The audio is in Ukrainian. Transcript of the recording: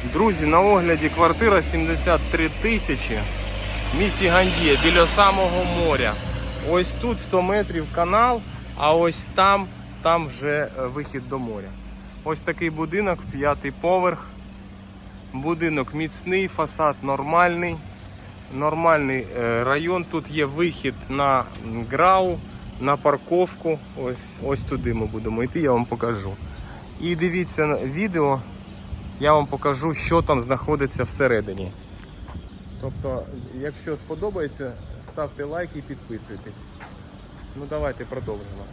Друзі, на огляді квартира 73 тисячі в місті Гандія, біля самого моря. Ось тут 100 метрів канал, а ось там вже вихід до моря. Ось такий будинок, 5-й поверх. Будинок міцний, фасад нормальний. Нормальний район. Тут є вихід на ГРАУ, на парковку. Ось туди ми будемо йти, я вам покажу. І дивіться відео, я вам покажу, що там знаходиться всередині. Тобто, якщо сподобається, ставте лайк і підписуйтесь. Ну давайте продовжимо.